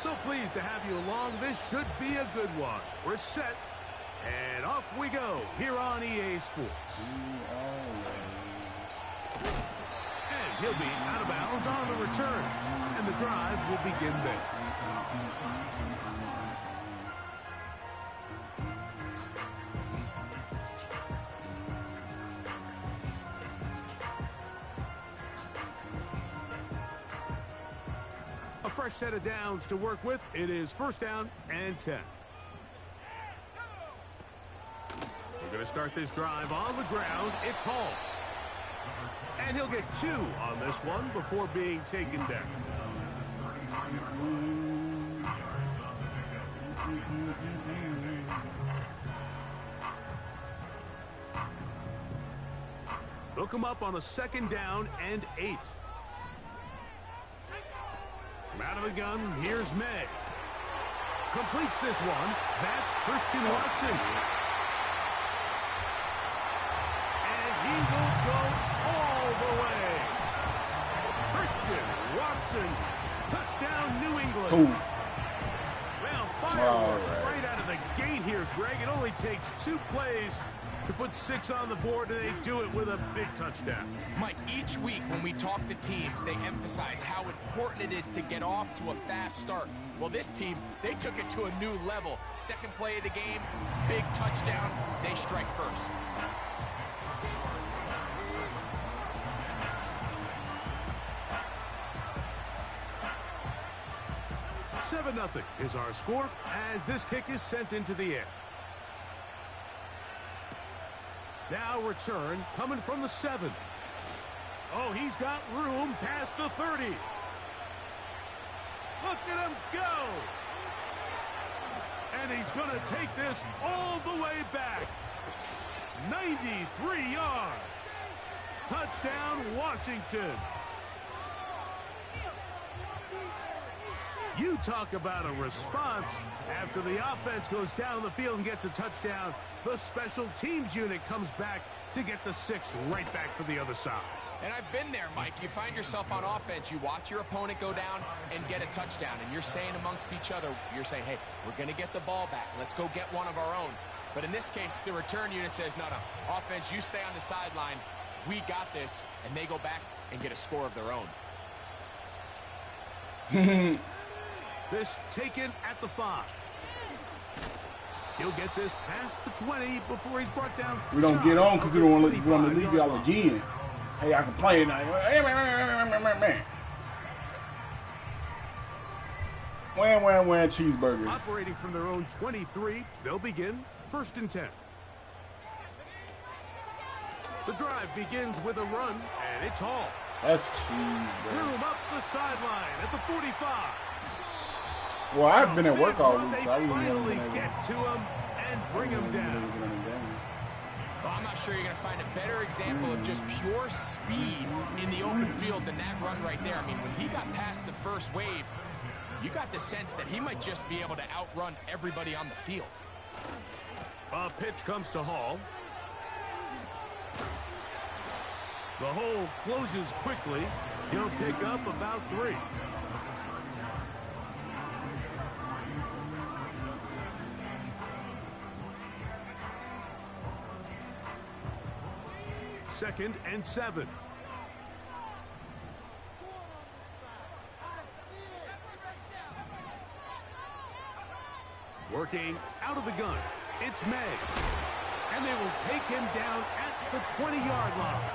So pleased to have you along. This should be a good one. We're set, and off we go here on EA Sports. And he'll be out of bounds on the return, and the drive will begin there. A fresh set of downs to work with. It is first down and 10. We're going to start this drive on the ground. It's Hall. And he'll get 2 on this one before being taken down. They'll come up on a second down and 8. Out of the gun, here's May. Completes this one. That's Christian Watson. And he will go all the way. Christian Watson. Touchdown, New England. Ooh. Well, fireworks right out of the gate here, Greg. It only takes 2 plays to put 6 on the board, and they do it with a big touchdown. Mike, each week when we talk to teams, they emphasize how important it is to get off to a fast start. Well, this team, they took it to a new level. Second play of the game, big touchdown, they strike first. $7-0 is our score as this kick is sent into the air. Now return coming from the 7. Oh, he's got room past the 30. Look at him go. And he's going to take this all the way back. 93 yards. Touchdown, Washington. You talk about a response. After the offense goes down the field and gets a touchdown, the special teams unit comes back to get the 6 right back for the other side. And I've been there, Mike. You find yourself on offense, you watch your opponent go down and get a touchdown, and you're saying amongst each other, you're saying, hey, we're going to get the ball back. Let's go get one of our own. But in this case, the return unit says, no, offense, you stay on the sideline. We got this, and they go back and get a score of their own. This taken at the 5. He'll get this past the 20 before he's brought down. We don't get on because we don't want to leave y'all again. Hey, I can play now. Hey, man. Wham, cheeseburger. Operating from their own 23, they'll begin first and 10. The drive begins with a run, and it's Hall. That's cheeseburger. Room up the sideline at the 45. Well, I've been at work all week, so I really finally haven't been able get to him and bring him down. Well, I'm not sure you're going to find a better example of just pure speed in the open field than that run right there. I mean, when he got past the first wave, you got the sense that he might just be able to outrun everybody on the field. A pitch comes to Hall. The hole closes quickly. He'll pick up about 3. Second and 7. Working out of the gun. It's May. And they will take him down at the 20-yard line.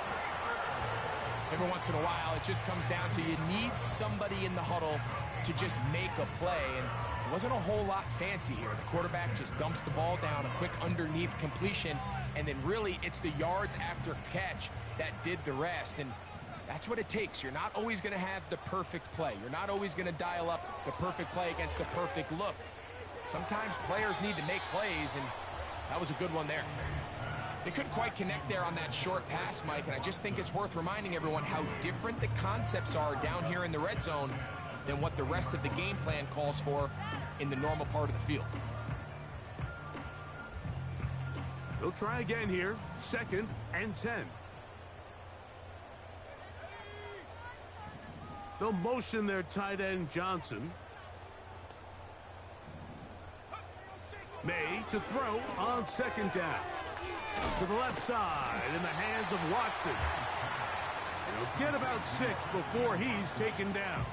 Every once in a while, it just comes down to you need somebody in the huddle to just make a play. And it wasn't a whole lot fancy here. The quarterback just dumps the ball down, a quick underneath completion, and then really it's the yards after catch that did the rest. And that's what it takes. You're not always going to have the perfect play. You're not always going to dial up the perfect play against the perfect look. Sometimes players need to make plays, and that was a good one there. They couldn't quite connect there on that short pass, Mike, and I just think it's worth reminding everyone how different the concepts are down here in the red zone than what the rest of the game plan calls for in the normal part of the field. They'll try again here. Second and 10. They'll motion their tight end Johnson. May to throw on second down. To the left side in the hands of Watson. He'll get about 6 before he's taken down.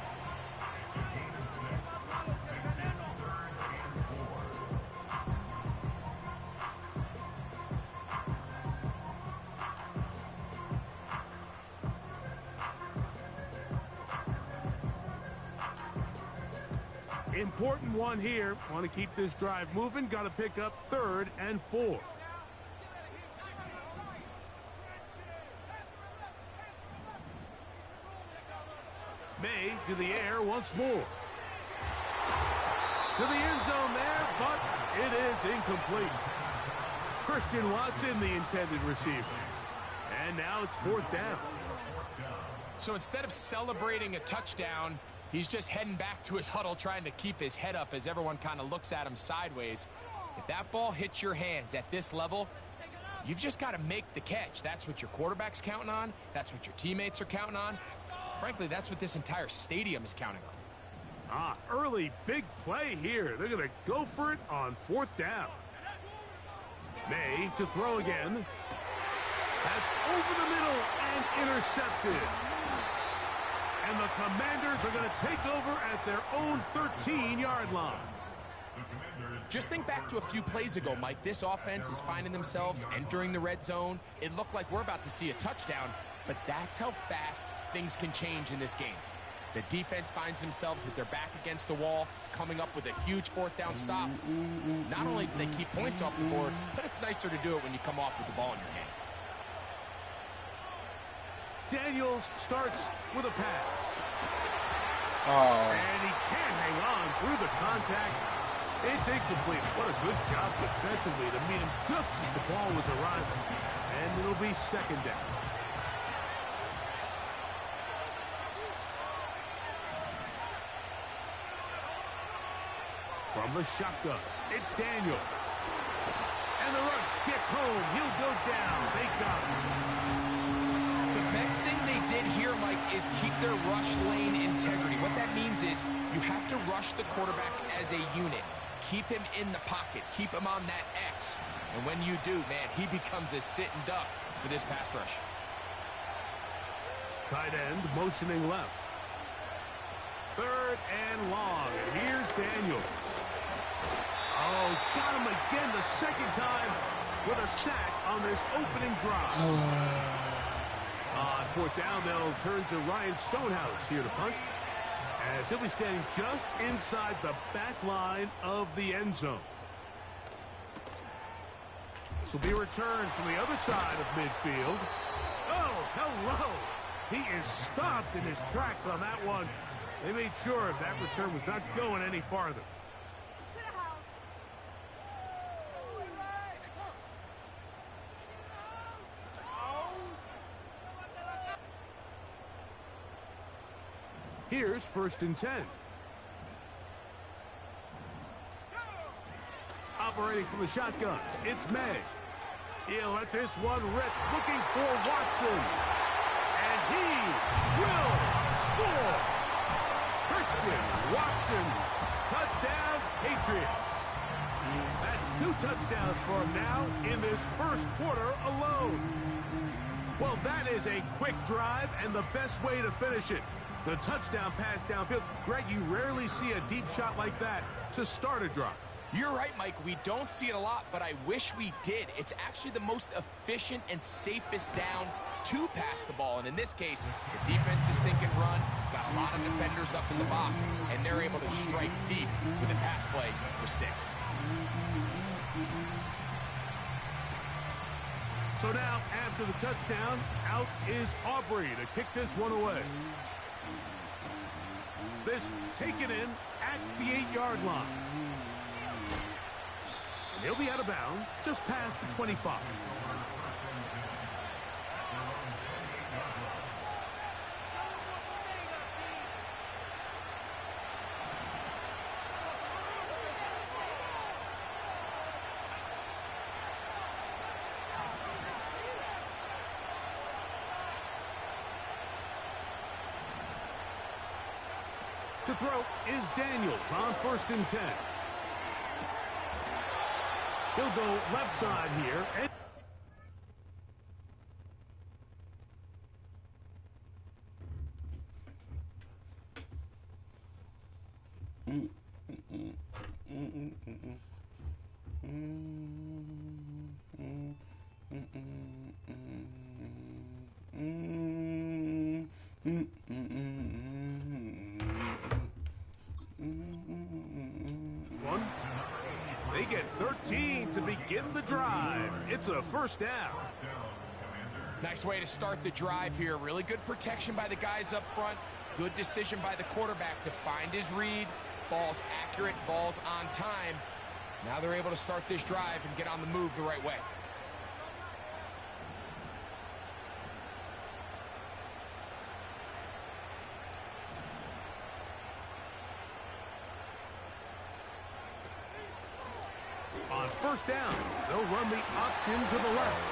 Important one here. Want to keep this drive moving. Got to pick up 3rd and 4. May to the air once more. To the end zone there, but it is incomplete. Christian Watson, the intended receiver. And now it's 4th down. So instead of celebrating a touchdown, he's just heading back to his huddle trying to keep his head up as everyone kind of looks at him sideways. If that ball hits your hands at this level, you've just got to make the catch. That's what your quarterback's counting on. That's what your teammates are counting on. Frankly, that's what this entire stadium is counting on. Early big play here. They're going to go for it on 4th down. May to throw again. That's over the middle and intercepted. And the Commanders are going to take over at their own 13-yard line. Just think back to a few plays ago, Mike. This offense is finding themselves entering the red zone. It looked like we're about to see a touchdown, but that's how fast things can change in this game. The defense finds themselves with their back against the wall, coming up with a huge 4th down stop. Not only do they keep points off the board, but it's nicer to do it when you come off with the ball in your hand. Daniels starts with a pass. Oh. And he can't hang on through the contact. It's incomplete. What a good job defensively to meet him just as the ball was arriving. And it'll be 2nd down. From the shotgun, it's Daniels. And the rush gets home. He'll go down. They got him. The best thing they did here, Mike, is keep their rush lane integrity. What that means is you have to rush the quarterback as a unit. Keep him in the pocket. Keep him on that X. And when you do, man, he becomes a sitting duck for this pass rush. Tight end motioning left. 3rd and long. And here's Daniels. Oh, got him again the 2nd time with a sack on this opening drive. On 4th down, they'll turn to Ryan Stonehouse here to punt, as he'll be standing just inside the back line of the end zone. This will be returned from the other side of midfield. Oh, hello. He is stopped in his tracks on that one. They made sure that return was not going any farther. Here's 1st and 10. Operating from the shotgun, it's May. He'll let this one rip, looking for Watson. And he will score. Christian Watson, touchdown Patriots. That's 2 touchdowns for him now in this 1st quarter alone. Well, that is a quick drive and the best way to finish it. The touchdown pass downfield. Greg, you rarely see a deep shot like that to start a drive. You're right, Mike. We don't see it a lot, but I wish we did. It's actually the most efficient and safest down to pass the ball. And in this case, the defense is thinking run, got a lot of defenders up in the box, and they're able to strike deep with a pass play for 6. So now, after the touchdown, out is Aubrey to kick this one away. This taken in at the 8-yard line. And he'll be out of bounds just past the 25. To throw is Daniels on 1st and 10. He'll go left side here. And they get 13 to begin the drive. It's a first down. Nice way to start the drive here. Really good protection by the guys up front. Good decision by the quarterback to find his read. Ball's accurate, ball's on time. Now they're able to start this drive and get on the move the right way. On first down, they'll run the option to the left.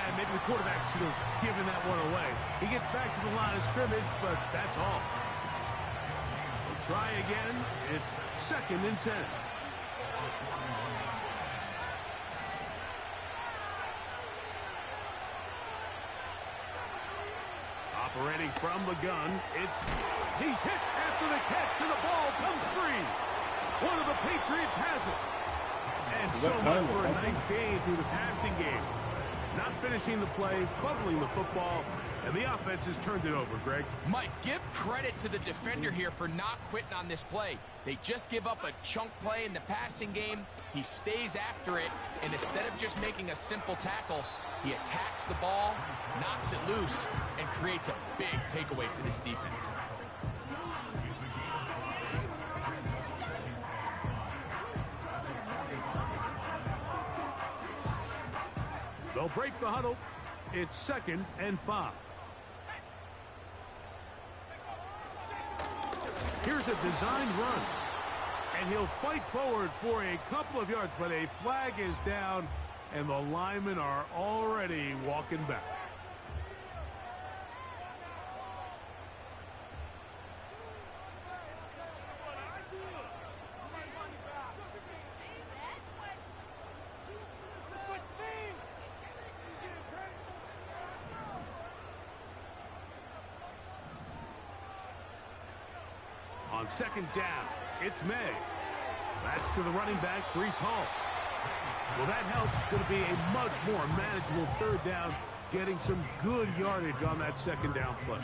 And maybe the quarterback should have given that one away. He gets back to the line of scrimmage, but that's all. They'll try again. It's 2nd and 10. Operating from the gun, he's hit after the catch, and the ball comes free. One of the Patriots has it. And so much for a nice gain through the passing game. Not finishing the play, fumbling the football, and the offense has turned it over, Greg. Mike, give credit to the defender here for not quitting on this play. They just give up a chunk play in the passing game. He stays after it, and instead of just making a simple tackle, he attacks the ball, knocks it loose, and creates a big takeaway for this defense. They'll break the huddle. It's 2nd and 5. Here's a design run. And he'll fight forward for a couple of yards, but a flag is down, and the linemen are already walking back. On 2nd down, it's May. That's to the running back, Breece Hall. Well, that helps. It's going to be a much more manageable 3rd down, getting some good yardage on that 2nd down play.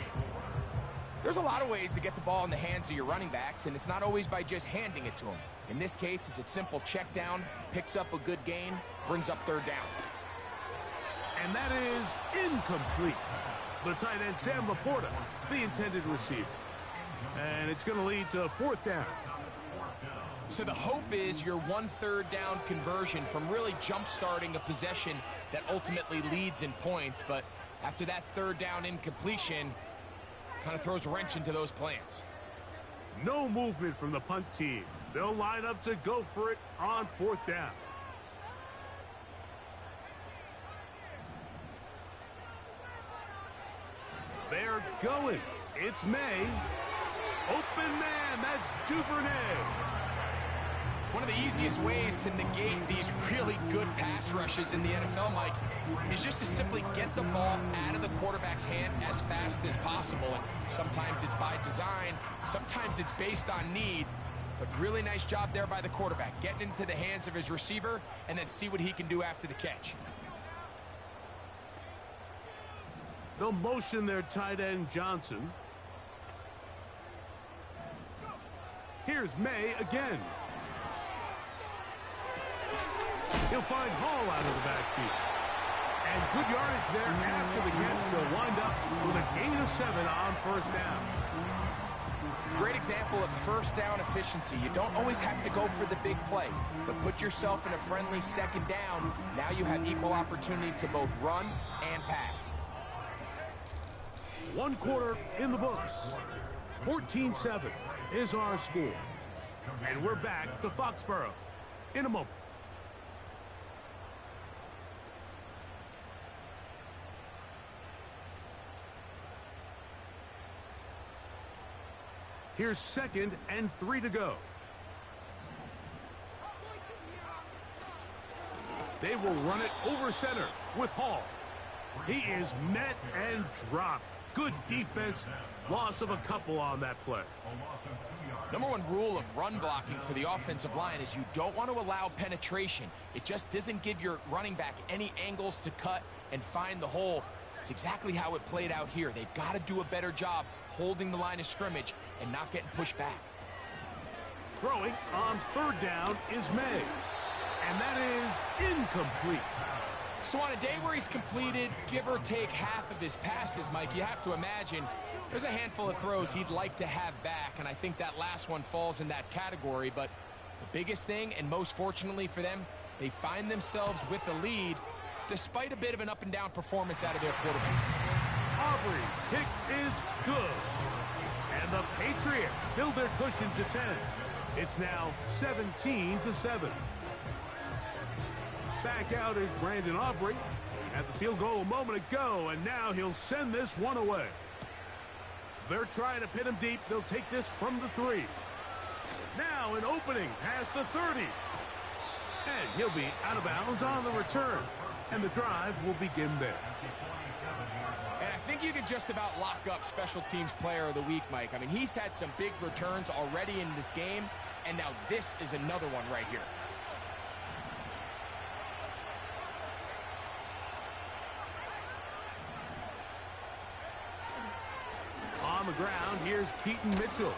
There's a lot of ways to get the ball in the hands of your running backs, and it's not always by just handing it to them. In this case, it's a simple check down, picks up a good gain, brings up 3rd down. And that is incomplete. The tight end, Sam Laporta, the intended receiver. And it's going to lead to 4th down. So the hope is your 1/3 down conversion from really jump-starting a possession that ultimately leads in points. But after that 3rd down incompletion, kind of throws a wrench into those plans. No movement from the punt team. They'll line up to go for it on 4th down. They're going. It's May. Open man, that's Duvernay. One of the easiest ways to negate these really good pass rushes in the NFL, Mike, is just to simply get the ball out of the quarterback's hand as fast as possible. And sometimes it's by design, sometimes it's based on need. But really nice job there by the quarterback, getting into the hands of his receiver and then see what he can do after the catch. They'll motion their tight end, Johnson. Here's May again. He'll find Hall out of the backfield. And good yardage there after the catch. They'll wind up with a gain of 7 on 1st down. Great example of 1st down efficiency. You don't always have to go for the big play, but put yourself in a friendly 2nd down. Now you have equal opportunity to both run and pass. 1 quarter in the books. 14-7 is our score. And we're back to Foxborough in a moment. Here's 2nd and 3 to go. They will run it over center with Hall. He is met and dropped. Good defense. Loss of a couple on that play. Number one rule of run blocking for the offensive line is you don't want to allow penetration. It just doesn't give your running back any angles to cut and find the hole. It's exactly how it played out here. They've got to do a better job holding the line of scrimmage and not getting pushed back. Throwing on third down is May. And that is incomplete. So on a day where he's completed, give or take half of his passes, Mike, you have to imagine there's a handful of throws he'd like to have back, and I think that last one falls in that category. But the biggest thing, and most fortunately for them, they find themselves with a lead despite a bit of an up-and-down performance out of their quarterback. Aubrey's kick is good. And the Patriots build their cushion to 10. It's now 17-7. Back out is Brandon Aubrey. At the field goal a moment ago, and now he'll send this one away. They're trying to pin him deep. They'll take this from the 3. Now an opening past the 30. And he'll be out of bounds on the return. And the drive will begin there. And I think you can just about lock up Special Teams Player of the Week, Mike. I mean, he's had some big returns already in this game, and now this is another one right here. On the ground, here's Keaton Mitchell.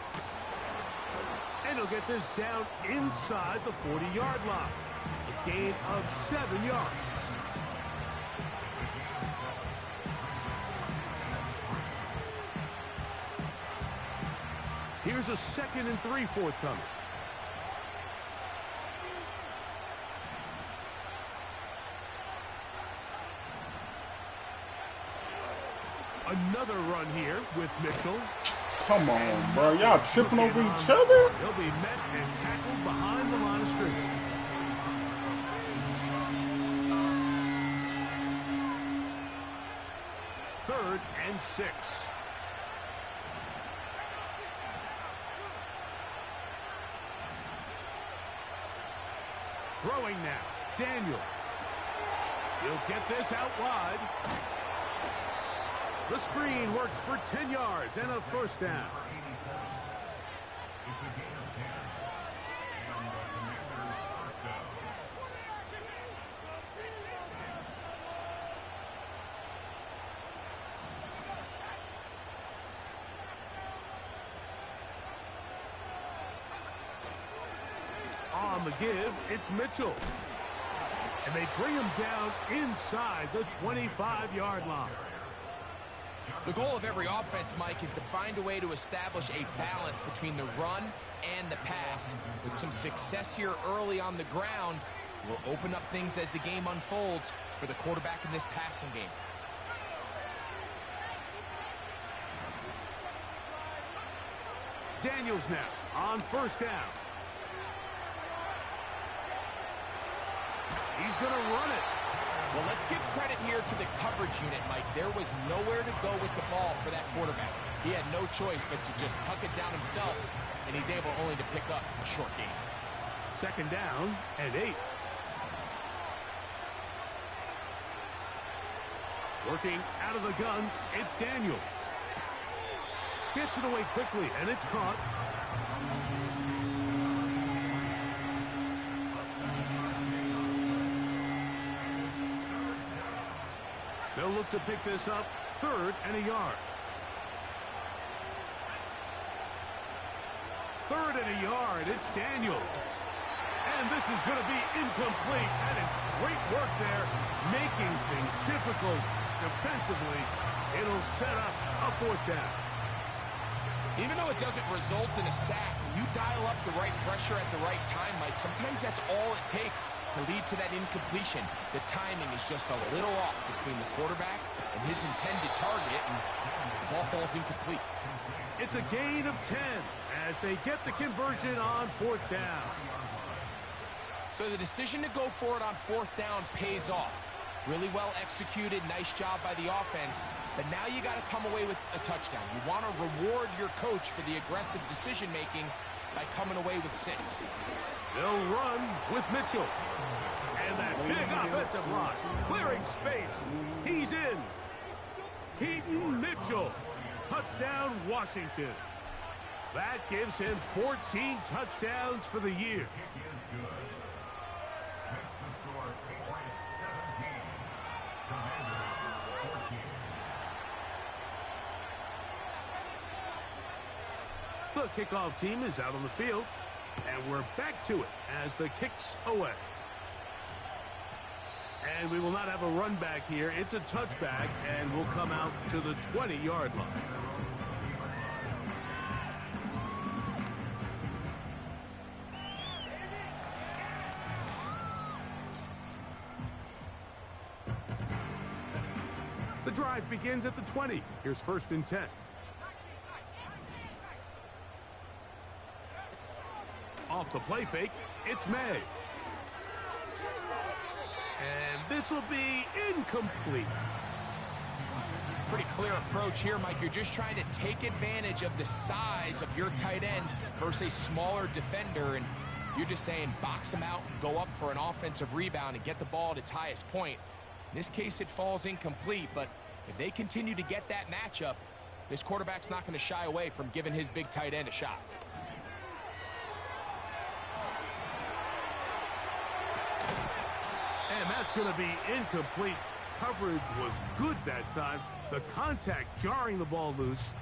And he'll get this down inside the 40-yard line. A gain of 7 yards. Here's a 2nd and 3 forthcoming. Another run here with Mitchell. Come on, bro. Y'all tripping over each other? He'll be met and tackled behind the line of scrimmage. Third and 6. Throwing now. Daniel. He'll get this out wide. The screen works for 10 yards and a first down. On the give, it's Mitchell. And they bring him down inside the 25-yard line. The goal of every offense, Mike, is to find a way to establish a balance between the run and the pass. With some success here early on the ground, will open up things as the game unfolds for the quarterback in this passing game. Daniels now on first down. He's going to run it. Well, let's give credit here to the coverage unit, Mike. There was nowhere to go with the ball for that quarterback. He had no choice but to just tuck it down himself, and he's able only to pick up a short gain. 2nd down and 8. Working out of the gun, it's Daniels. Gets it away quickly, and it's caught. They'll look to pick this up, 3rd and a yard. 3rd and a yard, it's Daniels. And this is going to be incomplete. That is great work there, making things difficult defensively. It'll set up a 4th down. Even though it doesn't result in a sack, when you dial up the right pressure at the right time, Mike, sometimes that's all it takes to lead to that incompletion. The timing is just a little off between the quarterback and his intended target, and the ball falls incomplete. It's a gain of 10 as they get the conversion on 4th down. So the decision to go for it on 4th down pays off. Really well executed, nice job by the offense. But now you got to come away with a touchdown. You want to reward your coach for the aggressive decision-making by coming away with 6. They'll run with Mitchell. And And that big offensive line, clearing space. He's in. Keaton Mitchell. Touchdown, Washington. That gives him 14 touchdowns for the year. The kickoff team is out on the field, and we're back to it as the kick's away. And we will not have a run back here. It's a touchback, and we'll come out to the 20-yard line. The drive begins at the 20. Here's 1st and 10. Off the play fake, it's May. And this will be incomplete. Pretty clear approach here, Mike. You're just trying to take advantage of the size of your tight end versus a smaller defender, and you're just saying box him out, go up for an offensive rebound, and get the ball at its highest point. In this case, it falls incomplete, but if they continue to get that matchup, this quarterback's not going to shy away from giving his big tight end a shot. And that's going to be incomplete. Coverage was good that time. The contact jarring the ball loose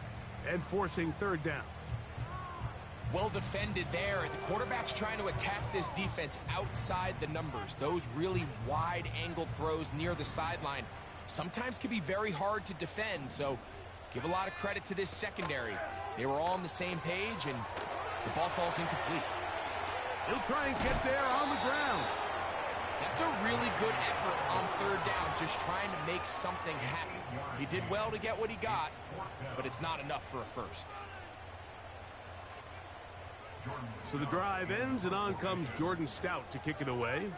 and forcing 3rd down. Well defended there. The quarterback's trying to attack this defense outside the numbers. Those really wide angle throws near the sideline sometimes can be very hard to defend, so give a lot of credit to this secondary. They were all on the same page, and the ball falls incomplete. He'll try and get there on the ground. That's a really good effort on 3rd down, just trying to make something happen. He did well to get what he got, but it's not enough for a first. So the drive ends, and on comes Jordan Stout to kick it away.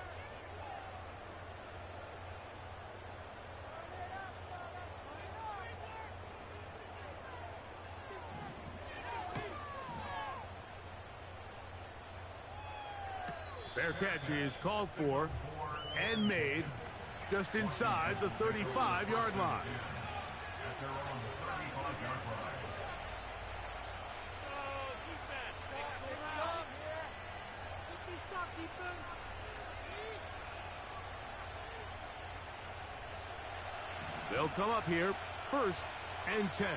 Fair catch is called for and made just inside the 35-yard line. They'll come up here, 1st and 10.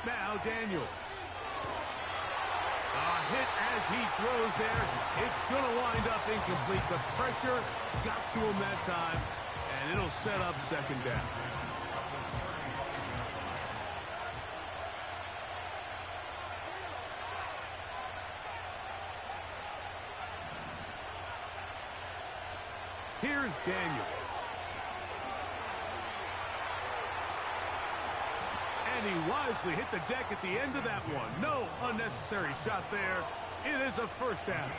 Now Daniels. A hit as he throws there. It's going to wind up incomplete. The pressure got to him that time, and it'll set up 2nd down. Here's Daniels. And he wisely hit the deck at the end of that one. No unnecessary shot there. It is a 1st down.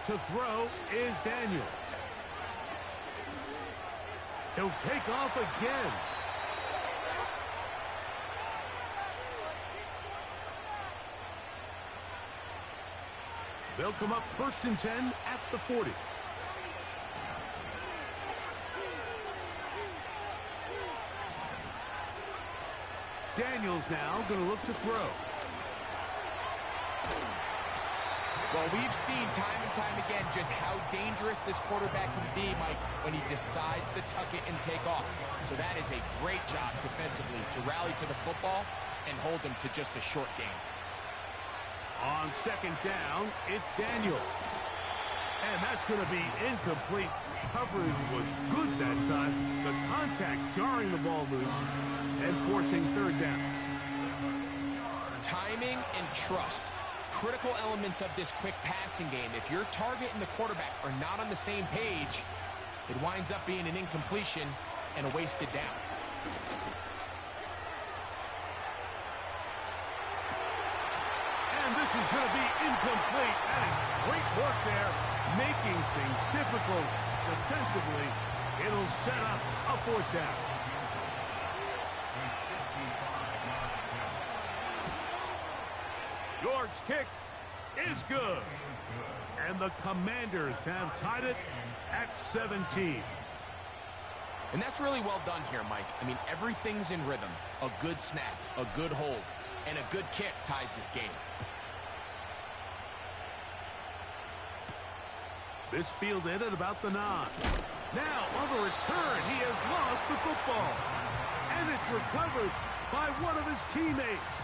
To throw is Daniels. He'll take off again. They'll come up 1st and 10 at the 40. Daniels now going to look to throw. Well, we've seen time and time again just how dangerous this quarterback can be, Mike, when he decides to tuck it and take off. So that is a great job defensively to rally to the football and hold him to just a short game. On 2nd down, it's Daniels. And that's going to be incomplete. Coverage was good that time. The contact jarring the ball loose and forcing 3rd down. Timing and trust. Critical elements of this quick passing game. If your target and the quarterback are not on the same page, it winds up being an incompletion and a wasted down. And this is going to be incomplete. That is great work there, making things difficult defensively, it'll set up a fourth down. York's kick is good. And the Commanders have tied it at 17. And that's really well done here, Mike. I mean, everything's in rhythm. A good snap, a good hold, and a good kick ties this game. This fielded at about the 9. Now, on the return, he has lost the football. And it's recovered by one of his teammates.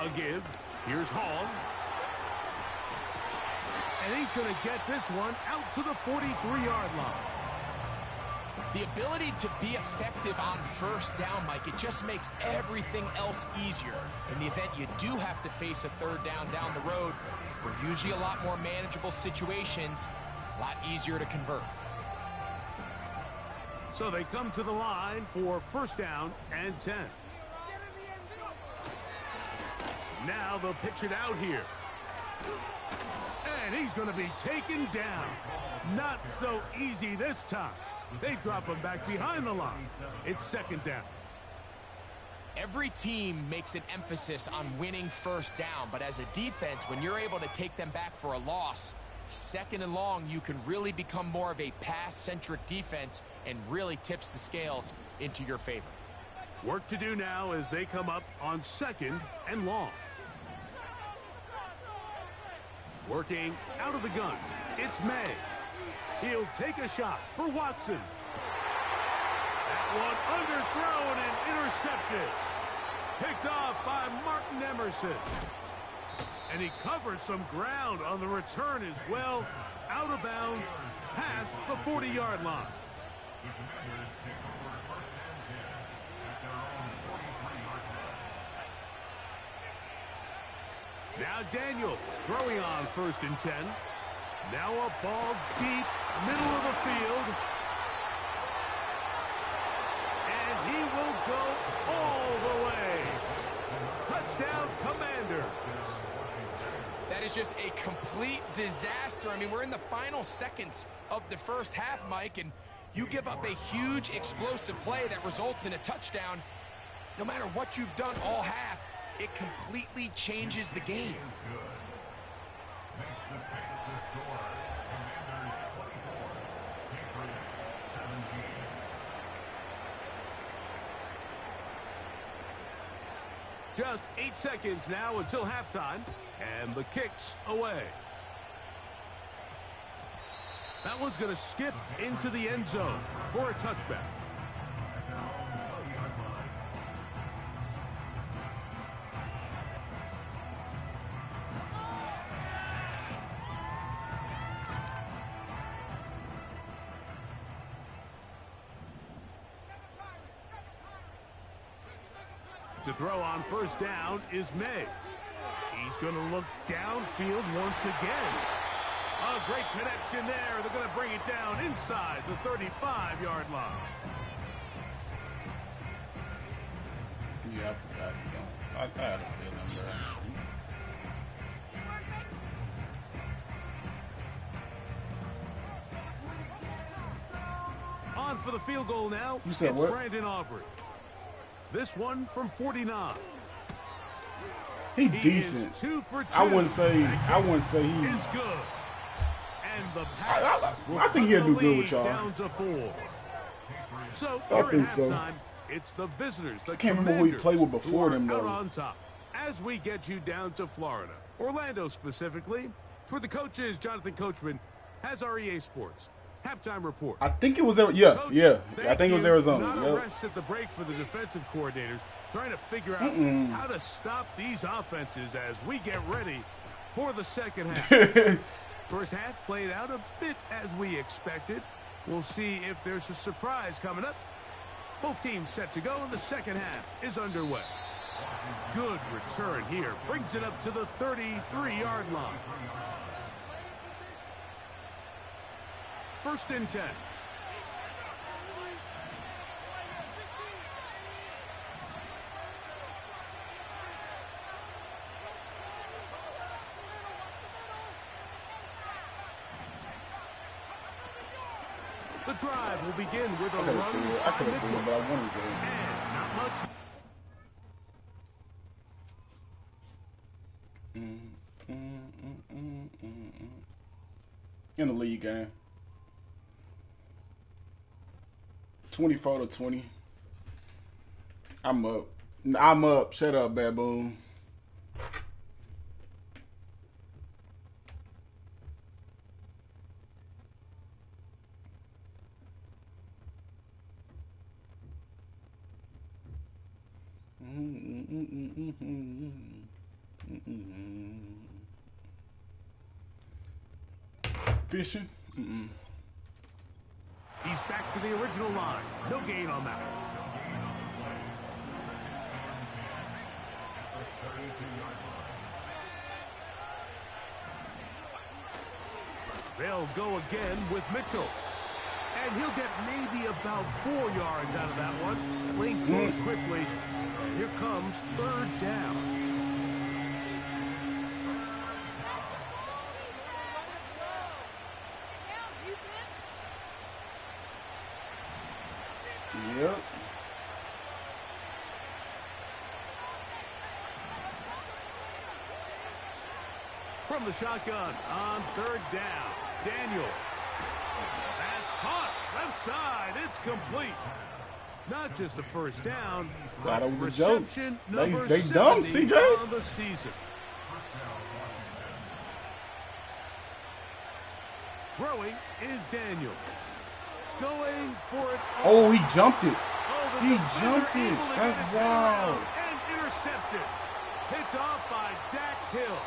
A give. Here's Hall. And he's going to get this one out to the 43-yard line. The ability to be effective on first down, Mike, it just makes everything else easier. In the event you do have to face a third down the road, we're usually a lot more manageable situations, a lot easier to convert. So they come to the line for first down and 10. Now they'll pitch it out here. And he's going to be taken down. Not so easy this time. They drop him back behind the line. It's second down. Every team makes an emphasis on winning first down, but as a defense, when you're able to take them back for a loss, second and long, you can really become more of a pass-centric defense and really tips the scales into your favor. Work to do now as they come up on second and long. Working out of the gun, it's May. He'll take a shot for Watson. That one underthrown and intercepted. Picked off by Martin Emerson. And he covers some ground on the return as well. Out of bounds, past the 40-yard line. Now Daniels throwing on first and 10. Now a ball deep, middle of the field. And he will go all the way. Touchdown, Commanders. That is just a complete disaster. I mean, we're in the final seconds of the first half, Mike, and you give up a huge explosive play that results in a touchdown. No matter what you've done all half, it completely changes the game. Just 8 seconds now until halftime, and the kick's away. That one's going to skip into the end zone for a touchback. To throw on first down is May. He's going to look downfield once again. A great connection there. They're going to bring it down inside the 35-yard line. Yeah, I forgot. I had a feeling there. On for the field goal now. You said it's what? Brandon Aubrey. This one from 49. He decent. 2 for 2. I wouldn't say he is good. And the pass I think he'll do good with y'all. Down to 4. So I here think at so. halftime, it's the visitors. The I can't remember who he played with before them, out though. on top. As we get you down to Florida, Orlando specifically, where the coach is Jonathan Coachman, has our EA Sports halftime report. I think it was Coach, yeah. I think it was Arizona. Not a Yep. rest at the break for the defensive coordinators, trying to figure out how to stop these offenses as we get ready for the second half. First half played out a bit as we expected. We'll see if there's a surprise coming up. Both teams set to go, and the second half is underway. Good return here. Brings it up to the 33-yard line. First and 10. The drive will begin with a run by Mitchell. But I wanted to. And not much. In the league game. 24-20. I'm up. I'm up. Shut up, baboon. Fishing? He's back to the original line. No gain on that one. They'll go again with Mitchell. And he'll get maybe about 4 yards out of that one. Lane goes quickly. Here comes third down. Yep. From the shotgun on third down, Daniels. That's caught. Left side. It's complete. Not just a first down, but Thought it was a joke. reception number They dumb, 70 CJ. on the season. Throwing is Daniels. Going for it. Oh, he jumped it. Oh, the He defender jumped it. able to get That's his head around wild. and intercepted. Picked off by Dax Hill.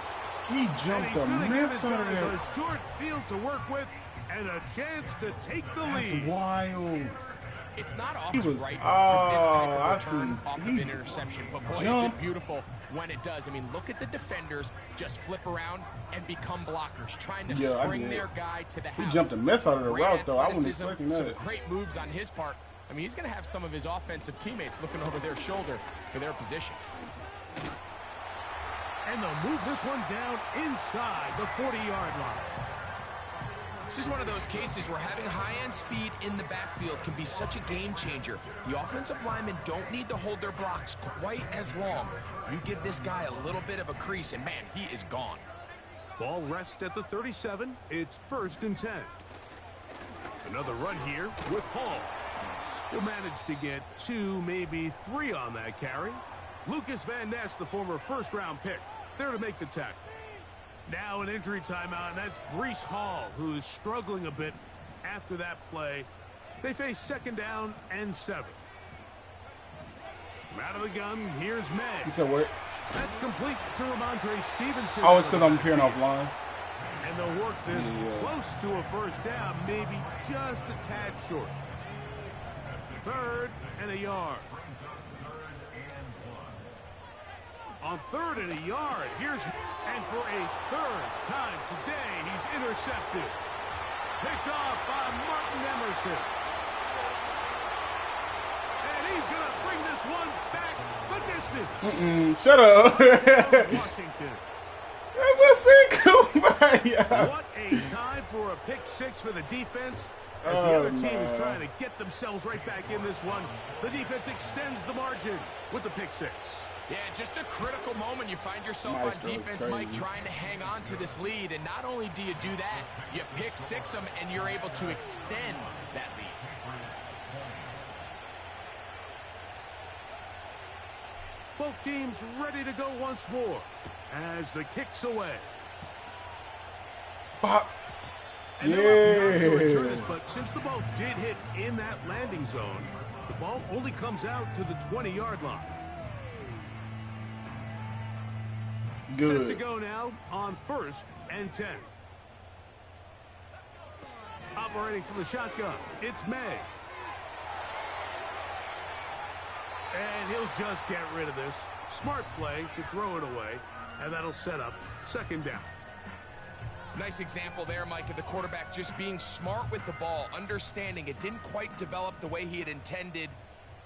He And jumped he's the going to give mess his out of guys there. a short field to work with and a chance to take the That's lead. wild. It's not He often was- right oh, for this type I of return see. off of He an interception, but boy, is jumped. it beautiful when it does. I mean, look at the defenders just flip around and become blockers, trying to Yeah, I spring did. their guy to the He house. jumped the mess out of the Great route, though. I wasn't athleticism, expecting some that. great moves on his part. I mean, he's going to have some of his offensive teammates looking over their shoulder for their position. And they'll move this one down inside the 40-yard line. This is one of those cases where having high-end speed in the backfield can be such a game changer. The offensive linemen don't need to hold their blocks quite as long. You give this guy a little bit of a crease, and man, he is gone. Ball rests at the 37. It's first and 10. Another run here with Hall. He'll manage to get 2, maybe 3 on that carry. Lucas Van Ness, the former first-round pick, there to make the tackle. Now an injury timeout, and that's Breece Hall, who is struggling a bit after that play. They face second down and 7. Out of the gun, here's He May. said what? That's complete to Ramondre Stevenson. Oh, it's because I'm appearing offline. And they'll work this Yeah. close to a first down, maybe just a tad short. Third and a yard. On third and a yard, and for a third time today, he's intercepted. Picked off by Martin Emerson. And he's going to bring this one back the distance. Shut up. Washington. What's it? Kumbaya. What a time for a pick 6 for the defense. As the Oh, other team is no. trying to get themselves right back in this one, the defense extends the margin with the pick 6. Yeah, just a critical moment. You find yourself Maestro on is defense, crazy. Mike, trying to hang on to this lead. And not only do you do that, you pick 6 them, and you're able to extend that lead. Both teams ready to go once more as the kick's away. And they're up now to return this, but since the ball did hit in that landing zone, the ball only comes out to the 20-yard line. Good. Set to go now on first and 10. Operating from the shotgun, it's May. And he'll just get rid of this. Smart play to throw it away, and that'll set up second down. Nice example there, Mike, of the quarterback just being smart with the ball, understanding it didn't quite develop the way he had intended.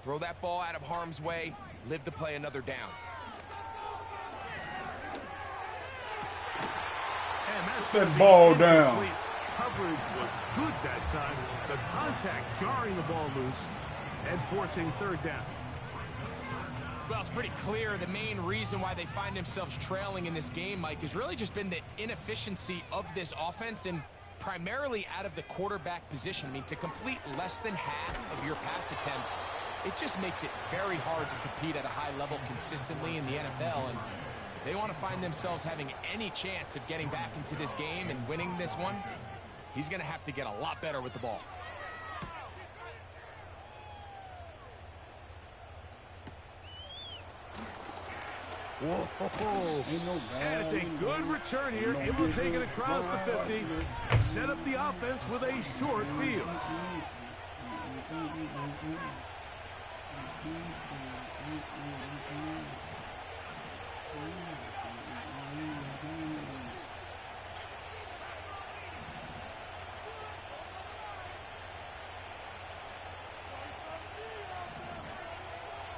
Throw that ball out of harm's way, live to play another down. And that's that ball down. Incomplete. Coverage was good that time. The contact jarring the ball loose and forcing third down. Well, it's pretty clear the main reason why they find themselves trailing in this game, Mike, has really just been the inefficiency of this offense and primarily out of the quarterback position. I mean, to complete less than half of your pass attempts, it just makes it very hard to compete at a high level consistently in the NFL. And if they want to find themselves having any chance of getting back into this game and winning this one, he's going to have to get a lot better with the ball. Whoa. And it's a good return here, able to take it across the 50, set up the offense with a short field.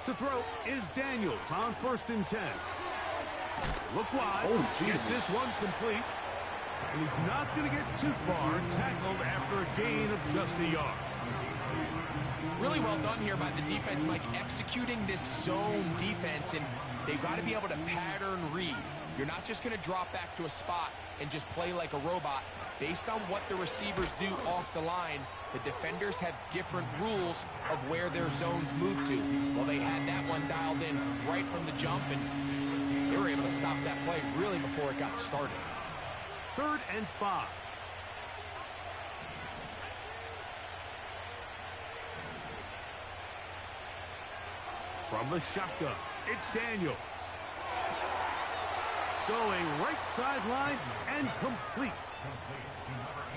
To throw is Daniels on 1st and 10. Look wide. Oh, Jesus. Get this one complete. And he's not going to get too far, tackled after a gain of just a yard. Really well done here by the defense, Mike, executing this zone defense, and they've got to be able to pattern read. You're not just going to drop back to a spot and just play like a robot. Based on what the receivers do off the line, the defenders have different rules of where their zones move to. Well, they had that one dialed in right from the jump, and they were able to stop that play really before it got started. 3rd and 5. From the shotgun, it's Daniels. Going right sideline and complete.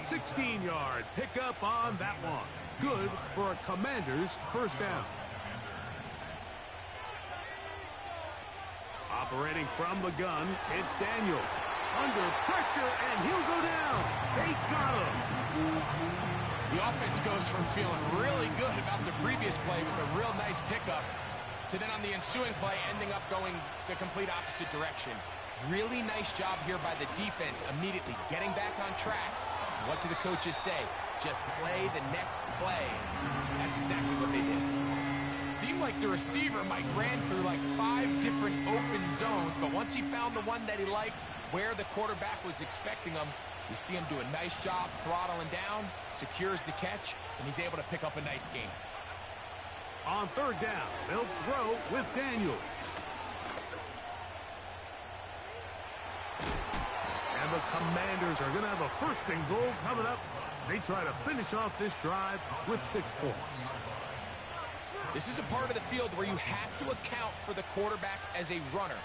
16-yard pickup on that one. Good for a Commanders first down. Operating from the gun, it's Daniels. Under pressure, and he'll go down. They got him. The offense goes from feeling really good about the previous play with a real nice pickup to then on the ensuing play ending up going the complete opposite direction. Really nice job here by the defense immediately getting back on track. What do the coaches say? Just play the next play. That's exactly what they did. Seemed like the receiver, Mike, ran through like 5 different open zones, but once he found the one that he liked, where the quarterback was expecting him, you see him do a nice job throttling down, secures the catch, and he's able to pick up a nice gain. On 3rd down, they'll throw with Daniels. And the Commanders are going to have a 1st and goal coming up. They try to finish off this drive with 6 points. This is a part of the field where you have to account for the quarterback as a runner.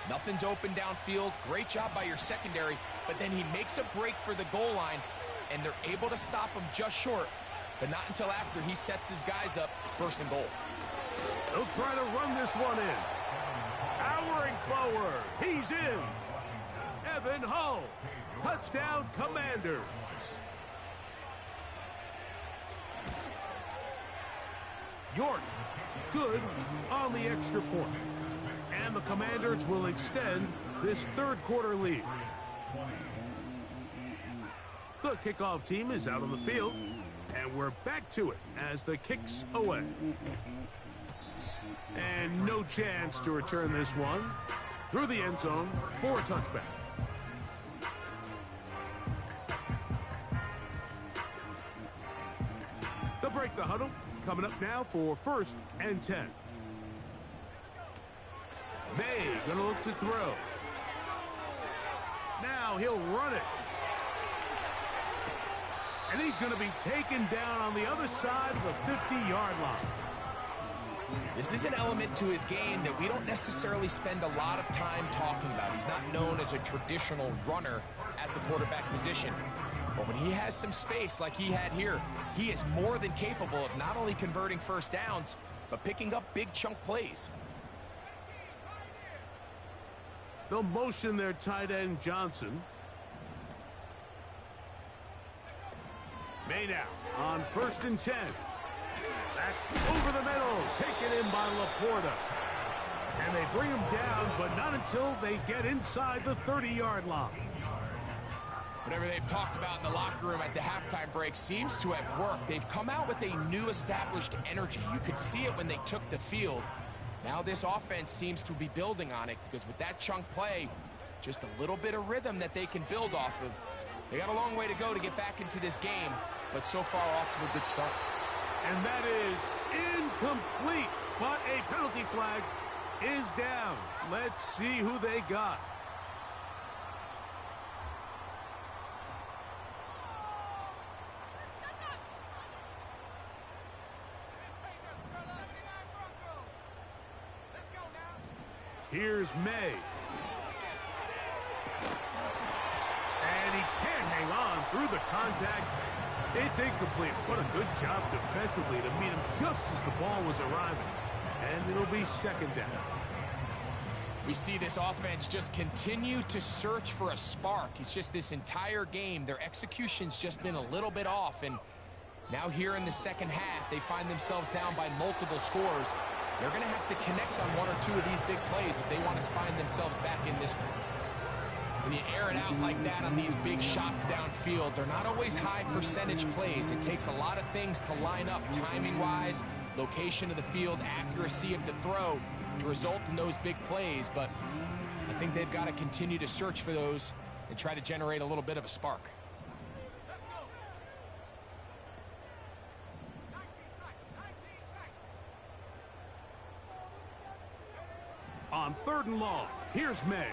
Nothing's open downfield. Great job by your secondary, but then he makes a break for the goal line, and they're able to stop him just short, but not until after he sets his guys up 1st and goal. They'll try to run this one in. Powering forward. He's in. Evan Hull. Touchdown, Commanders. York, good on the extra point. And the Commanders will extend this 3rd quarter lead. The kickoff team is out on the field, and we're back to it as the kick's away. And no chance to return this one through the end zone for a touchback. They'll break the huddle. Coming up now for 1st and 10. May gonna look to throw. Now he'll run it. And he's gonna be taken down on the other side of the 50-yard line. This is an element to his game that we don't necessarily spend a lot of time talking about. He's not known as a traditional runner at the quarterback position. But when he has some space like he had here, he is more than capable of not only converting 1st downs, but picking up big chunk plays. They'll motion their tight end Johnson. play now on 1st and 10. That's over the middle, taken in by Laporta. And they bring him down, but not until they get inside the 30-yard line. Whatever they've talked about in the locker room at the halftime break seems to have worked. They've come out with a new established energy. You could see it when they took the field. Now this offense seems to be building on it, because with that chunk play, just a little bit of rhythm that they can build off of. They got a long way to go to get back into this game, but so far off to a good start. And that is incomplete, but a penalty flag is down. Let's see who they got. Here's May. And he can't hang on through the contact. It's incomplete. What a good job defensively to meet him just as the ball was arriving. And it'll be 2nd down. We see this offense just continue to search for a spark. It's just this entire game, their execution's just been a little bit off. And now here in the second half, they find themselves down by multiple scores. They're going to have to connect on 1 or 2 of these big plays if they want to find themselves back in this one. When you air it out like that on these big shots downfield, they're not always high percentage plays. It takes a lot of things to line up timing-wise, location of the field, accuracy of the throw to result in those big plays. But I think they've got to continue to search for those and try to generate a little bit of a spark. On 3rd and long, here's May.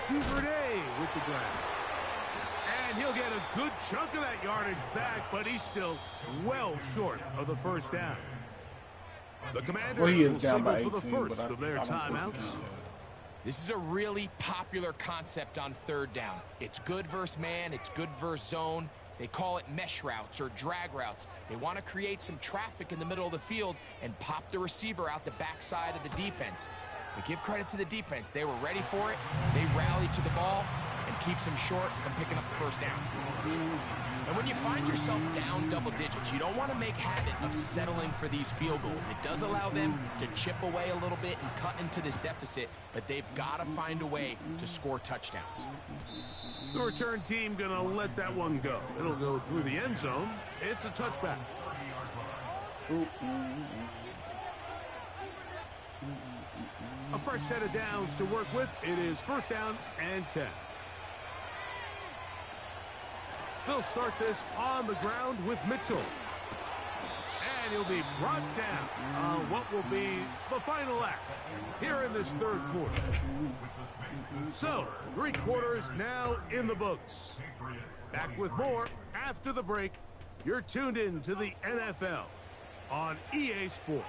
Duvernay with the grab. And he'll get a good chunk of that yardage back, but he's still well short of the 1st down. The Commanders will signal for the first of their timeouts. This is a really popular concept on 3rd down. It's good versus man, it's good versus zone. They call it mesh routes or drag routes. They want to create some traffic in the middle of the field and pop the receiver out the backside of the defense. But give credit to the defense. They were ready for it. They rallied to the ball and keeps them short from picking up the 1st down. And when you find yourself down double digits, you don't want to make habit of settling for these field goals. It does allow them to chip away a little bit and cut into this deficit, but they've got to find a way to score touchdowns. The return team going to let that one go. It'll go through the end zone. It's a touchback. A fresh set of downs to work with. It is 1st down and 10. They'll start this on the ground with Mitchell. And he'll be brought down on what will be the final act here in this 3rd quarter. So, 3 quarters now in the books. Back with more after the break. You're tuned in to the NFL on EA Sports.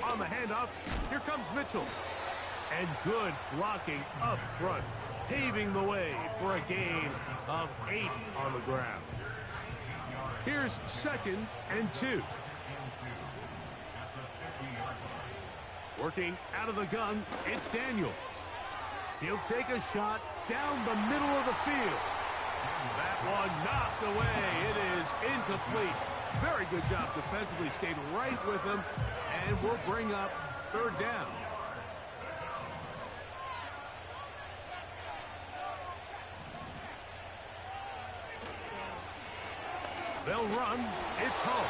On the handoff, here comes Mitchell. And good blocking up front, paving the way for a gain of 8 on the ground. Here's 2nd and 2. Working out of the gun, it's Daniels. He'll take a shot down the middle of the field. That one knocked away. It is incomplete. Very good job defensively. Stayed right with him. And we'll bring up 3rd down. They'll run. It's home.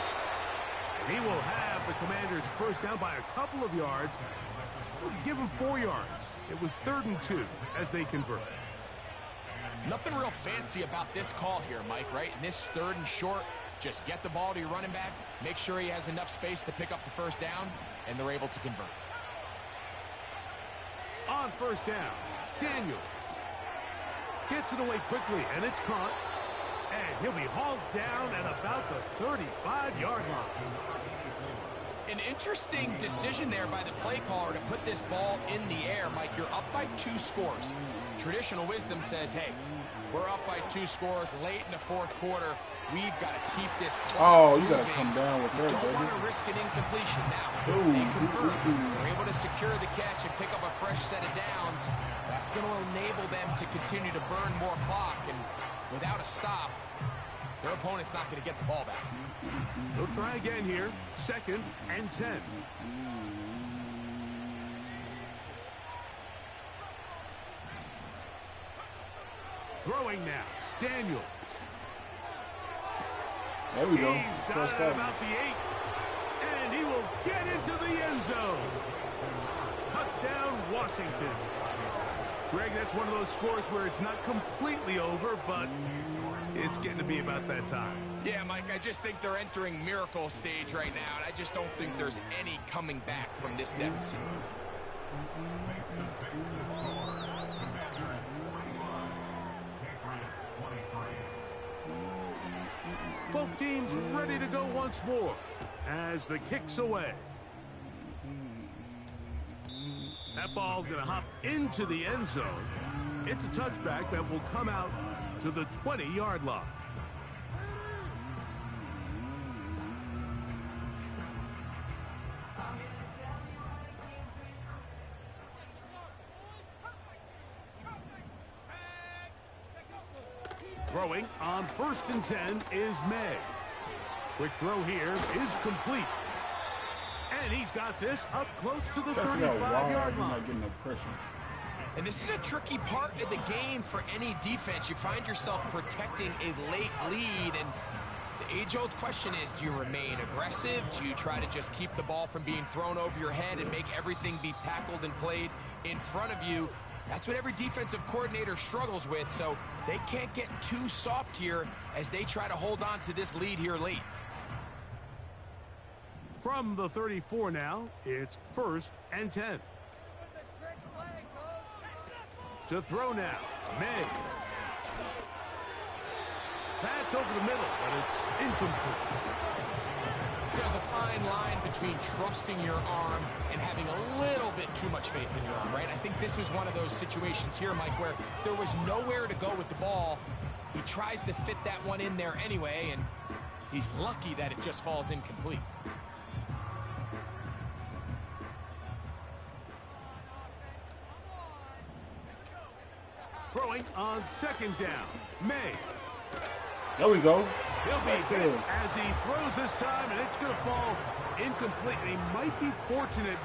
And he will have the Commanders 1st down by a couple of yards. We'll give him 4 yards. It was 3rd and 2 as they convert. Nothing real fancy about this call here, Mike, right? In this 3rd and short, just get the ball to your running back, make sure he has enough space to pick up the 1st down, and they're able to convert. On 1st down, Daniels gets it away quickly, and it's caught. And he'll be hauled down at about the 35-yard line. An interesting decision there by the play caller to put this ball in the air. Mike, you're up by 2 scores. Traditional wisdom says, hey, we're up by 2 scores late in the 4th quarter. We've got to keep this clock moving. You got to come down with that, Don't want to risk an incompletion. Now, they convert. They're able to secure the catch and pick up a fresh set of downs. That's going to enable them to continue to burn more clock. And without a stop, their opponent's not going to get the ball back. They'll try again here. 2nd and 10. Throwing now. Daniel. There we go. He's got it about the 8. And he will get into the end zone. Touchdown, Washington. Greg, that's one of those scores where it's not completely over, but it's getting to be about that time. Yeah, Mike, I just think they're entering miracle stage right now, and I just don't think there's any coming back from this deficit. Both teams ready to go once more as the kick's away. That ball going to hop into the end zone. It's a touchback that will come out to the 20-yard line. Throwing on 1st and 10 is May. Quick throw here is complete. And he's got this up close to the 35-yard line. Getting no pressure. And this is a tricky part of the game for any defense. You find yourself protecting a late lead, and the age-old question is, do you remain aggressive? Do you try to just keep the ball from being thrown over your head and make everything be tackled and played in front of you? That's what every defensive coordinator struggles with, so they can't get too soft here as they try to hold on to this lead here late. From the 34 now, it's 1st and 10. To throw now, May. That's over the middle, but it's incomplete. There's a fine line between trusting your arm and having a little bit too much faith in your arm, right? I think this was one of those situations here, Mike, where there was nowhere to go with the ball. He tries to fit that one in there anyway, and he's lucky that it just falls incomplete. Throwing on 2nd down, May. There we go. He'll be hit as he throws this time, and it's going to fall incomplete. And he might be fortunate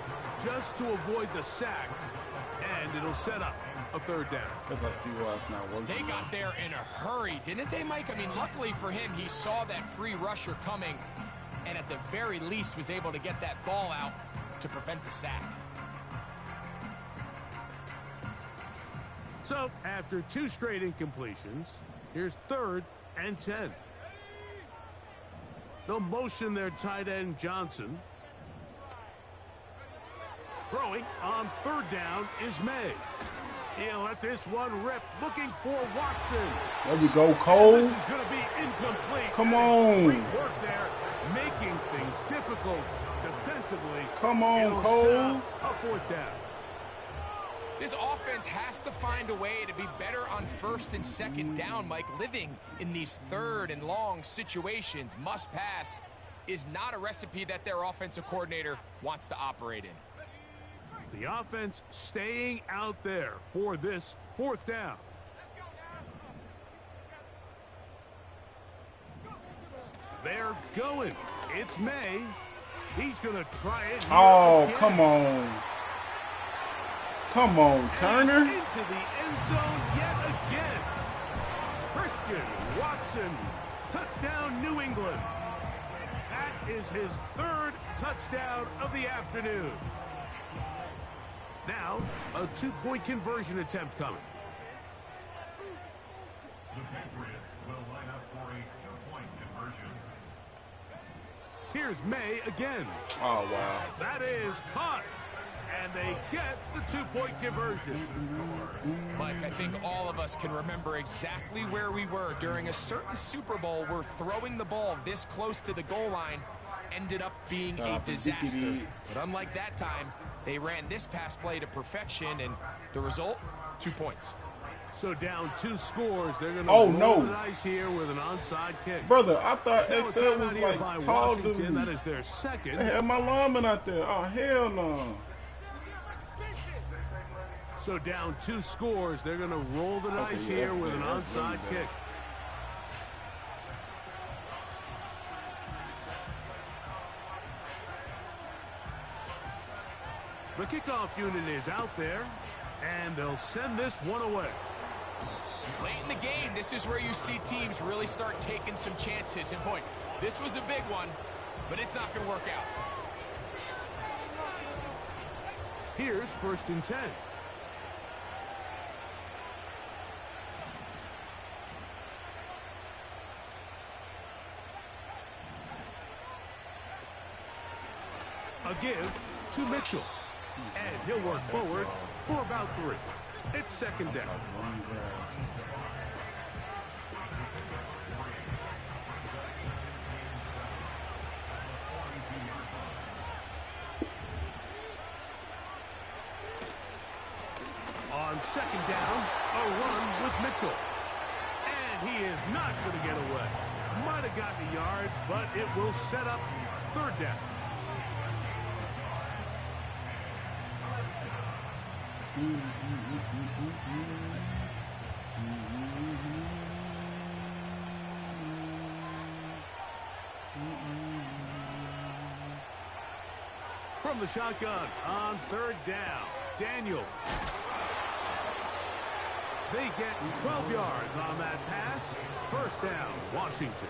just to avoid the sack, and it'll set up a 3rd down. Guess I see why it's not working. They got there in a hurry, didn't they, Mike? I mean, luckily for him, he saw that free rusher coming, and at the very least was able to get that ball out to prevent the sack. So, after 2 straight incompletions, here's 3rd and 10. They'll motion their tight end, Johnson. Throwing on 3rd down is May. He'll let this one rip, looking for Watson. There we go, Cole. And this is going to be incomplete. Come on. Great work there, making things difficult defensively. Come on, It'll Cole. set up a 4th down. This offense has to find a way to be better on 1st and 2nd down, Mike. Living in these 3rd and long situations, must pass, is not a recipe that their offensive coordinator wants to operate in. The offense staying out there for this 4th down. They're going. It's May. He's going to try it. Oh, again. come on. Come on, Turner. Into the end zone yet again. Christian Watson. Touchdown, New England. That is his 3rd touchdown of the afternoon. Now, a 2-point conversion attempt coming. The Patriots will line up for a 2-point conversion. Here's May again. Oh, wow. That is caught. And they get the 2-point conversion. Mike, I think all of us can remember exactly where we were during a certain Super Bowl. We're throwing the ball this close to the goal line, ended up being a disaster. But unlike that time, they ran this pass play to perfection, and the result, 2 points. So down 2 scores, they're going to roll the dice here with an onside kick. Brother, I thought XL was like tall dude. That is their second. They had my lineman out there. Oh, hell no. So down 2 scores, they're going to roll the dice here with an onside kick. The kickoff unit is out there, and they'll send this one away. Late in the game, this is where you see teams really start taking some chances. And boy, this was a big one, but it's not going to work out. Here's 1st and 10. A give to Mitchell. And he'll work forward for about 3. It's 2nd down. On 2nd down, a run with Mitchell. And he is not going to get away. Might have gotten a yard, but it will set up 3rd down. From the shotgun on 3rd down, Daniel. They get 12 yards on that pass. 1st down, Washington.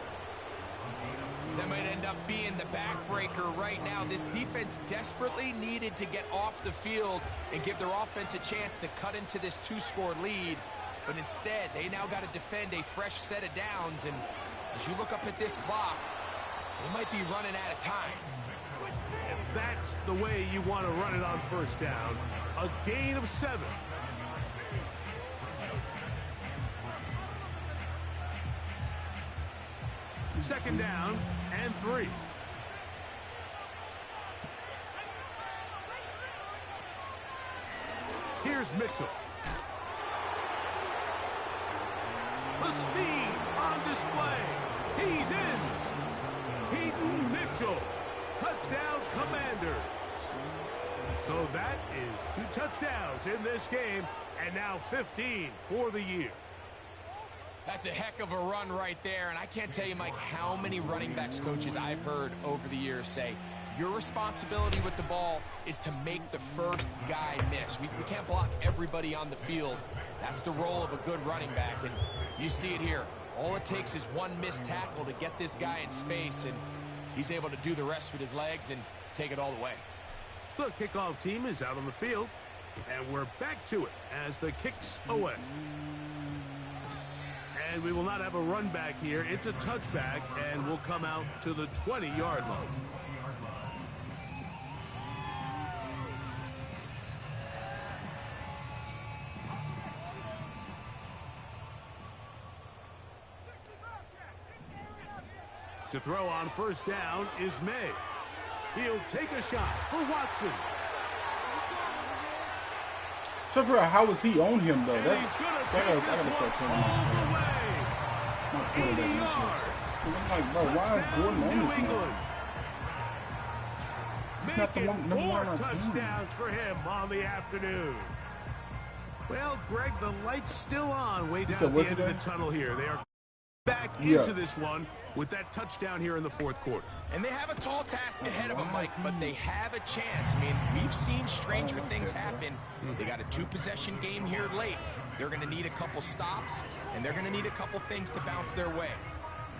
That might end up being the backbreaker right now. This defense desperately needed to get off the field and give their offense a chance to cut into this 2-score lead. But instead, they now got to defend a fresh set of downs. And as you look up at this clock, they might be running out of time. That's the way you want to run it on 1st down. A gain of 7. Second down and 3. Here's Mitchell. The speed on display. He's in. Peyton Mitchell. Touchdown, Commanders. So that is 2 touchdowns in this game, and now 15 for the year. That's a heck of a run right there, and I can't tell you, Mike, how many running backs coaches I've heard over the years say, your responsibility with the ball is to make the first guy miss. We can't block everybody on the field. That's the role of a good running back, and you see it here. All it takes is one missed tackle to get this guy in space, and he's able to do the rest with his legs and take it all the way. The kickoff team is out on the field, and we're back to it as the kick's away. And we will not have a run back here. It's a touchback, and we'll come out to the 20-yard line. To throw on 1st down is May. He'll take a shot for Watson. So for how was he on him though? And That's he's going to I take gotta this start one turning all the way. 80 yards. yards. I'm like, bro, why is Gordon on New this England. He's not the Making one, number 4 one on our team. touchdowns for him on the afternoon. Well, Greg, the light's still on way down at the end of the tunnel here. They are back into this one with that touchdown here in the 4th quarter. And they have a tall task ahead of them, Mike, but they have a chance. I mean, we've seen stranger things happen. They got a 2-possession game here late. They're going to need a couple stops, and they're going to need a couple things to bounce their way.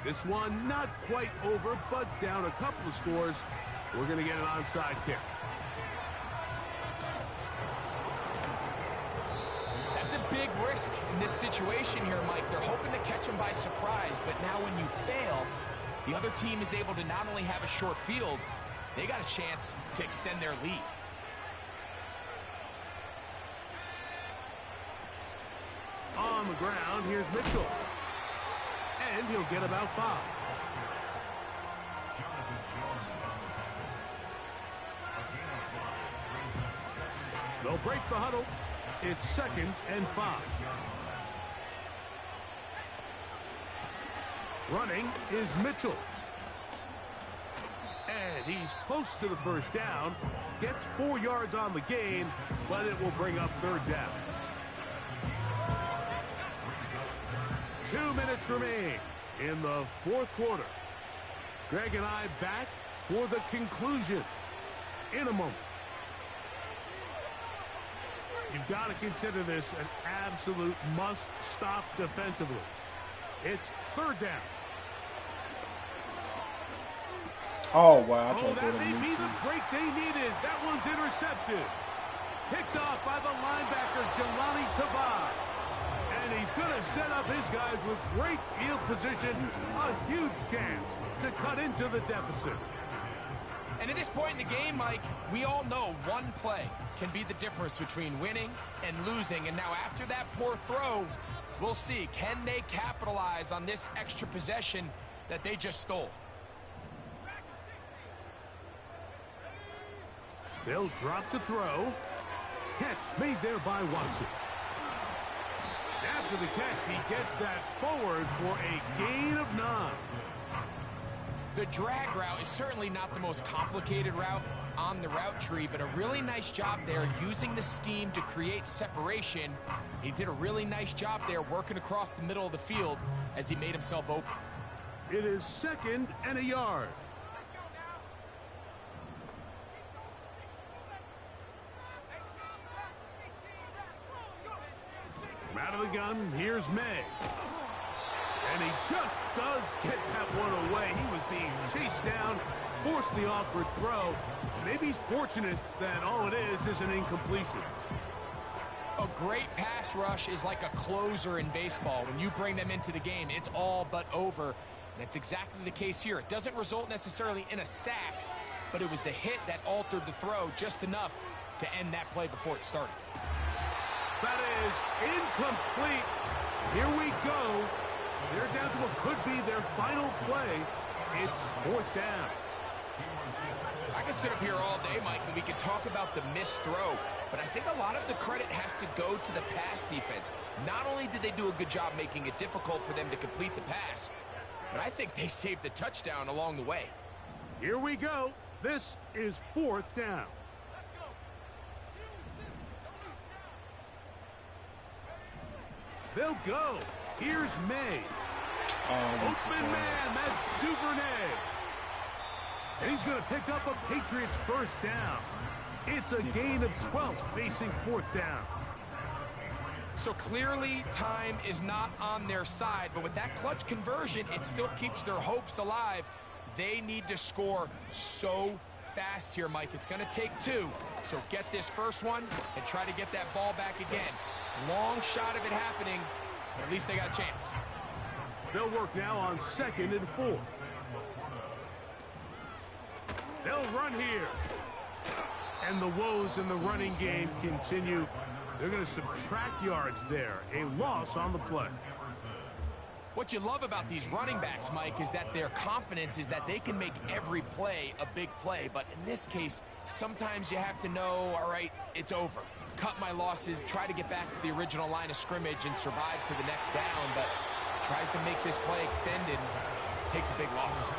This one not quite over, but down a couple of scores. We're going to get an onside kick. That's a big risk in this situation here, Mike. They're hoping to catch them by surprise, but now when you fail, the other team is able to not only have a short field, they got a chance to extend their lead. On the ground, here's Mitchell. And he'll get about 5. They'll break the huddle. It's 2nd and 5. Running is Mitchell. And he's close to the first down. Gets 4 yards on the gain, but it will bring up 3rd down. 2 minutes remain in the 4th quarter. Greg and I back for the conclusion in a moment. You've got to consider this an absolute must-stop defensively. It's 3rd down. Oh, wow. Oh, that may be the break they needed. That one's intercepted. Picked off by the linebacker, Jelani Tabar. And he's going to set up his guys with great field position. A huge chance to cut into the deficit. And at this point in the game, Mike, we all know one play can be the difference between winning and losing. And now after that poor throw, we'll see. Can they capitalize on this extra possession that they just stole? They'll drop to throw. Catch made there by Watson. After the catch, he gets that forward for a gain of 9. The drag route is certainly not the most complicated route on the route tree, but a really nice job there using the scheme to create separation. He did a really nice job there working across the middle of the field as he made himself open. It is 2nd and a yard. Out of the gun, here's May. And he just does get that one away. He was being chased down, forced the awkward throw. Maybe he's fortunate that all it is an incompletion. A great pass rush is like a closer in baseball. When you bring them into the game, it's all but over. And that's exactly the case here. It doesn't result necessarily in a sack, but it was the hit that altered the throw just enough to end that play before it started. That is incomplete. Here we go. They're down to what could be their final play. It's 4th down. I could sit up here all day, Mike, and we could talk about the missed throw, but I think a lot of the credit has to go to the pass defense. Not only did they do a good job making it difficult for them to complete the pass, but I think they saved the touchdown along the way. Here we go. This is 4th down. They'll go. Here's May. Open man, that's Duvernay. And he's going to pick up a Patriots first down. It's a gain of 12 facing 4th down. So clearly time is not on their side, but with that clutch conversion, it still keeps their hopes alive. They need to score so fast here, Mike. It's going to take 2. So get this first one and try to get that ball back again. Long shot of it happening, but at least they got a chance. They'll work now on 2nd and 4. They'll run here. And the woes in the running game continue. They're going to subtract yards there. A loss on the play. What you love about these running backs, Mike, is that their confidence is that they can make every play a big play. But in this case, sometimes you have to know, all right, it's over. Cut my losses, try to get back to the original line of scrimmage and survive to the next down, but tries to make this play extended, takes a big loss.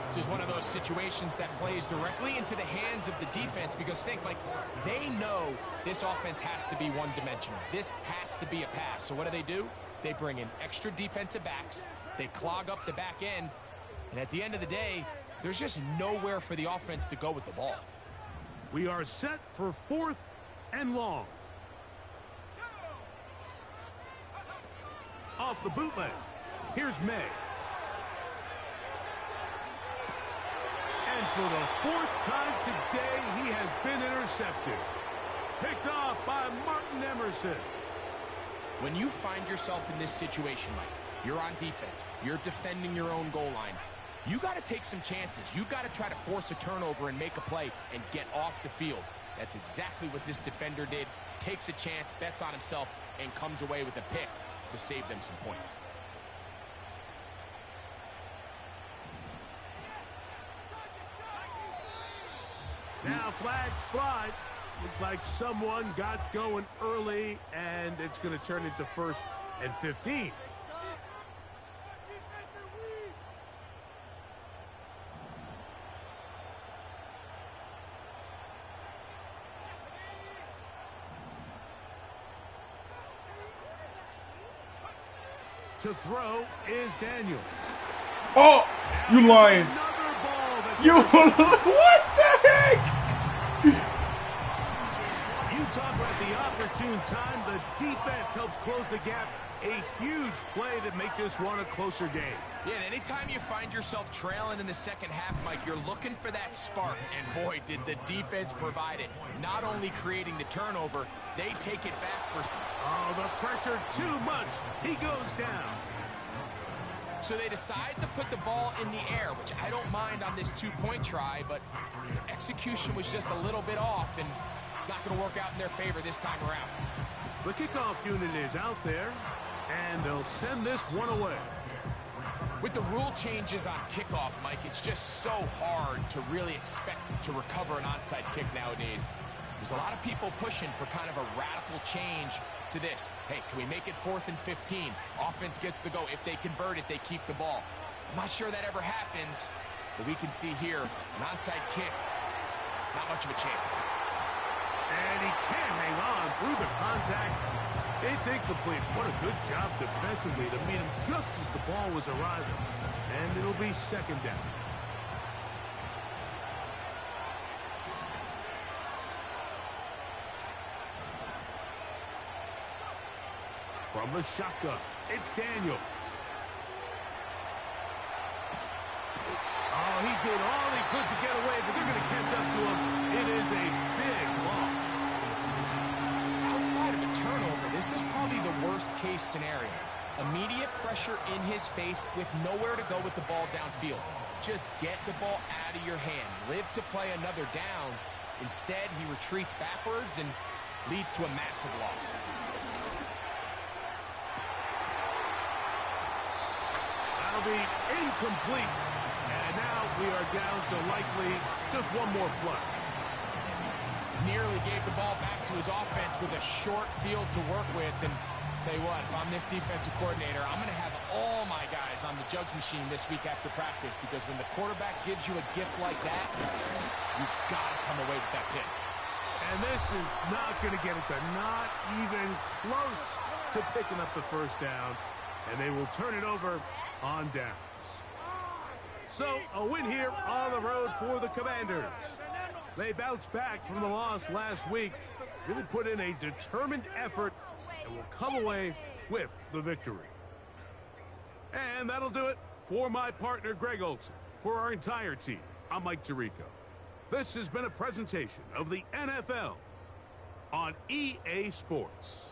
This is one of those situations that plays directly into the hands of the defense because think, like, they know this offense has to be one-dimensional. This has to be a pass. So what do? They bring in extra defensive backs. They clog up the back end. And at the end of the day, there's just nowhere for the offense to go with the ball. We are set for 4th and long. Off the bootleg. Here's May. And for the 4th time today, he has been intercepted. Picked off by Martin Emerson. When you find yourself in this situation, Mike, you're on defense, you're defending your own goal line, you got to take some chances. You got to try to force a turnover and make a play and get off the field. That's exactly what this defender did. Takes a chance, bets on himself, and comes away with a pick to save them some points. Now flags fly. Looked like someone got going early, and it's going to turn into 1st and 15. To throw is Daniels. Oh, you lying. You, what the heck? You talk about the opportune time. The defense helps close the gap. A huge play to make this one a closer game. Yeah, and anytime you find yourself trailing in the second half, Mike, you're looking for that spark. And boy, did the defense provide it. Not only creating the turnover, they take it back for... Oh, the pressure too much. He goes down. So they decide to put the ball in the air, which I don't mind on this two-point try, but the execution was just a little bit off, and it's not going to work out in their favor this time around. The kickoff unit is out there, and they'll send this one away. With the rule changes on kickoff, Mike, it's just so hard to really expect to recover an onside kick nowadays. There's a lot of people pushing for kind of a radical change to this. Hey, can we make it 4th and 15? Offense gets the go. If they convert it, they keep the ball. I'm not sure that ever happens, but we can see here, an onside kick, not much of a chance. And he can't hang on through the contact. It's incomplete. What a good job defensively to meet him just as the ball was arriving. And it'll be 2nd down. From the shotgun, it's Daniels. Oh, he did all he could to get away, but they're going to catch up to him. It is a big loss. Outside of a turnover, this was probably the worst-case scenario. Immediate pressure in his face with nowhere to go with the ball downfield. Just get the ball out of your hand. Live to play another down. Instead, he retreats backwards and leads to a massive loss. That'll be incomplete. And now we are down to likely just one more play. Nearly gave the ball back to his offense with a short field to work with. And tell you what, if I'm this defensive coordinator, I'm going to have all my guys on the jugs machine this week after practice, because when the quarterback gives you a gift like that, you've got to come away with that pick. And this is not going to get it done. Not even close to picking up the 1st down. And they will turn it over on downs. So, a win here on the road for the Commanders. They bounced back from the loss last week, really put in a determined effort, and will come away with the victory. And that'll do it for my partner, Greg Olson. For our entire team, I'm Mike Tirico. This has been a presentation of the NFL on EA Sports.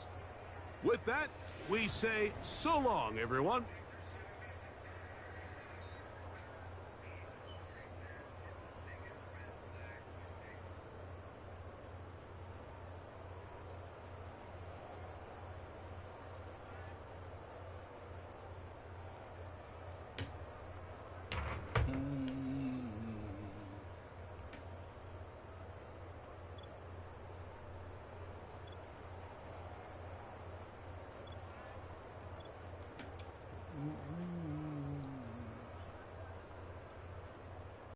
With that, we say so long, everyone.